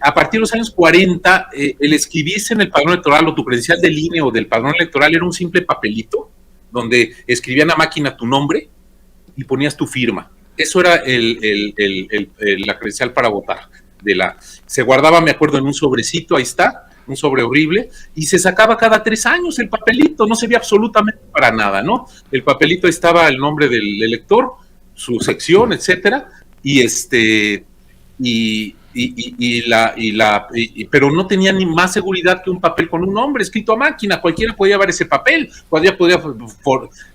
a partir de los años 40, el escribirse en el padrón electoral o tu credencial del INE o del padrón electoral era un simple papelito donde escribían a máquina tu nombre y ponías tu firma. Eso era la credencial para votar. Se guardaba, me acuerdo, en un sobrecito, ahí está, un sobre horrible, y se sacaba cada 3 años el papelito, no servía absolutamente para nada, ¿no? El papelito, ahí estaba el nombre del elector, su sección, etcétera, pero no tenía ni más seguridad que un papel con un nombre escrito a máquina. Cualquiera podía ver ese papel, podía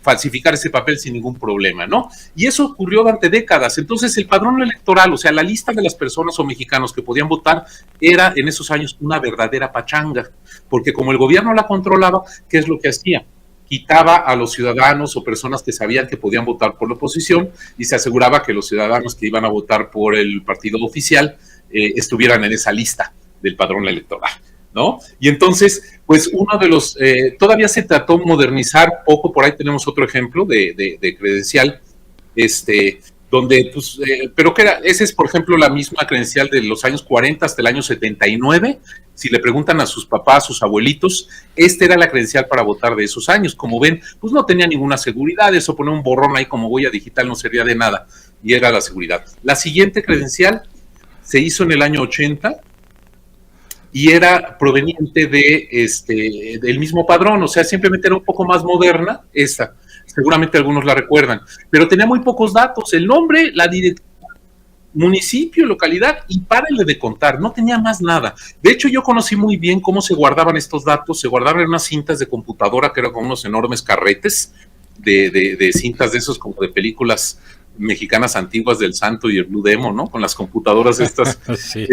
falsificar ese papel sin ningún problema, ¿no? Y eso ocurrió durante décadas. Entonces el padrón electoral, o sea, la lista de las personas o mexicanos que podían votar era en esos años una verdadera pachanga, porque como el gobierno la controlaba, ¿qué es lo que hacía? Quitaba a los ciudadanos o personas que sabían que podían votar por la oposición y se aseguraba que los ciudadanos que iban a votar por el partido oficial estuvieran en esa lista del padrón electoral, ¿no? Y entonces, pues uno de los, todavía se trató de modernizar poco, por ahí tenemos otro ejemplo de credencial, donde, pues, pero que era, ese es, por ejemplo, la misma credencial de los años 40 hasta el año 79, si le preguntan a sus papás, a sus abuelitos, esta era la credencial para votar de esos años. Como ven, pues no tenía ninguna seguridad, eso poner un borrón ahí como huella digital no servía de nada, y era la seguridad. La siguiente credencial se hizo en el año 80 y era proveniente del mismo padrón, o sea, simplemente era un poco más moderna esta. Seguramente algunos la recuerdan, pero tenía muy pocos datos, el nombre, la dirección, municipio, localidad, y párenle de contar, no tenía más nada. De hecho, yo conocí muy bien cómo se guardaban estos datos, se guardaban en unas cintas de computadora que eran como unos enormes carretes de cintas de esos como de películas mexicanas antiguas del Santo y el Blue Demon, ¿no? Con las computadoras estas, sí.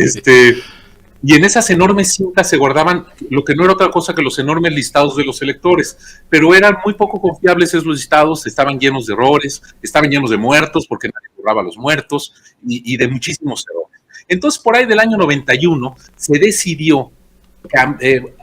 Y en esas enormes cintas se guardaban lo que no era otra cosa que los enormes listados de los electores, pero eran muy poco confiables esos listados, estaban llenos de errores, estaban llenos de muertos, porque nadie borraba los muertos, y de muchísimos errores. Entonces, por ahí del año 91, se decidió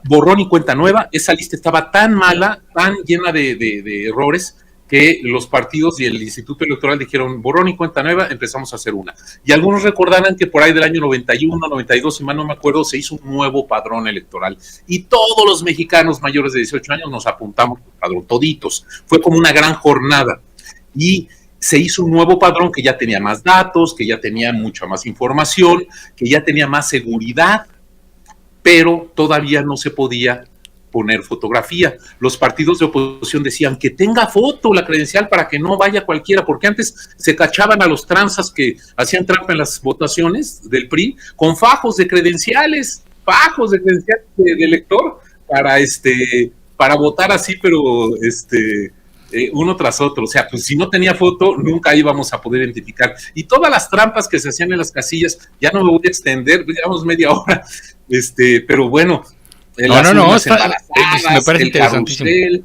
borrón y cuenta nueva. Esa lista estaba tan mala, tan llena de errores, que los partidos y el Instituto Electoral dijeron borrón y cuenta nueva, empezamos a hacer una. Y algunos recordarán que por ahí del año 91, 92, si mal no me acuerdo, se hizo un nuevo padrón electoral. Y todos los mexicanos mayores de 18 años nos apuntamos al padrón, toditos. Fue como una gran jornada. Y se hizo un nuevo padrón que ya tenía más datos, que ya tenía mucha más información, que ya tenía más seguridad, pero todavía no se podía poner fotografía. Los partidos de oposición decían que tenga foto la credencial para que no vaya cualquiera, porque antes se cachaban a los tranzas que hacían trampa en las votaciones del PRI con fajos de credenciales de elector para votar así, pero uno tras otro. O sea, pues si no tenía foto, nunca íbamos a poder identificar. Y todas las trampas que se hacían en las casillas, ya no me voy a extender, llevamos media hora, pero bueno, me parece interesantísimo. Carrusel,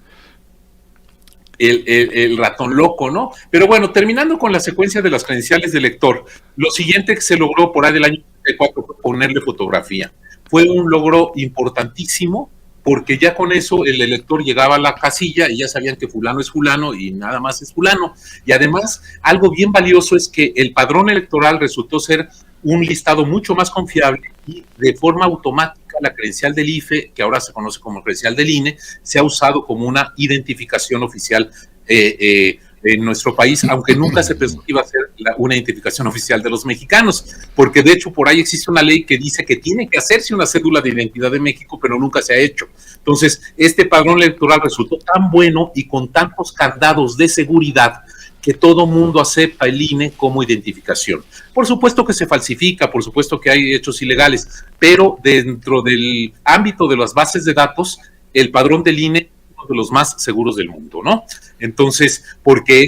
el ratón loco, ¿no? Pero bueno, terminando con la secuencia de las credenciales de elector, lo siguiente que se logró por ahí del año 94 fue ponerle fotografía. Fue un logro importantísimo, porque ya con eso el elector llegaba a la casilla y ya sabían que fulano es fulano y nada más es fulano. Y además, algo bien valioso es que el padrón electoral resultó ser un listado mucho más confiable y de forma automática la credencial del IFE, que ahora se conoce como credencial del INE, se ha usado como una identificación oficial en nuestro país, aunque nunca se pensó que iba a ser una identificación oficial de los mexicanos, porque de hecho por ahí existe una ley que dice que tiene que hacerse una cédula de identidad de México, pero nunca se ha hecho. Entonces, este padrón electoral resultó tan bueno y con tantos candados de seguridad que todo mundo acepta el INE como identificación. Por supuesto que se falsifica, por supuesto que hay hechos ilegales, pero dentro del ámbito de las bases de datos, el padrón del INE es uno de los más seguros del mundo, ¿no? Entonces, porque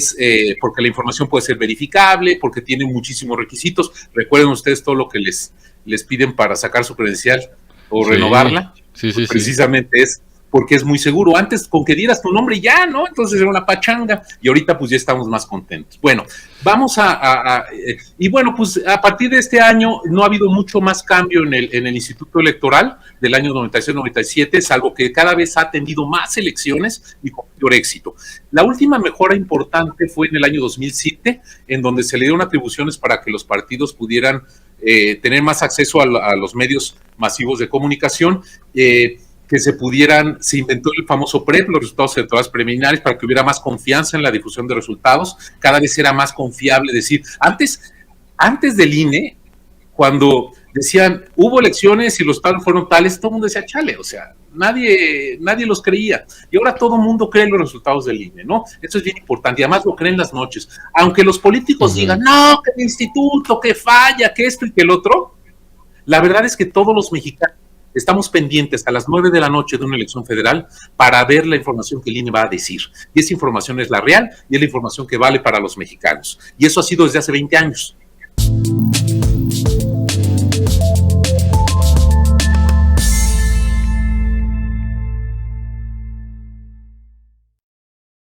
la información puede ser verificable, porque tiene muchísimos requisitos. Recuerden ustedes todo lo que les piden para sacar su credencial o renovarla. Sí, precisamente es porque es muy seguro. Antes, con que dieras tu nombre ya, ¿no? Entonces era una pachanga, y ahorita pues ya estamos más contentos. Bueno, vamos y bueno, pues a partir de este año no ha habido mucho más cambio en el Instituto Electoral del año 96-97, salvo que cada vez ha tenido más elecciones y con mayor éxito. La última mejora importante fue en el año 2007, en donde se le dieron atribuciones para que los partidos pudieran tener más acceso a los medios masivos de comunicación, se inventó el famoso PREP, los resultados electorales preliminares, para que hubiera más confianza en la difusión de resultados, cada vez era más confiable. Decir, antes del INE, cuando decían, hubo elecciones y los tales fueron tales, todo el mundo decía, chale, o sea, nadie los creía. Y ahora todo el mundo cree en los resultados del INE, ¿no? Eso es bien importante, y además lo creen las noches. Aunque los políticos digan, no, que el instituto, que falla, que esto y que el otro, la verdad es que todos los mexicanos estamos pendientes a las 9 de la noche de una elección federal para ver la información que el INE va a decir. Y esa información es la real y es la información que vale para los mexicanos. Y eso ha sido desde hace 20 años.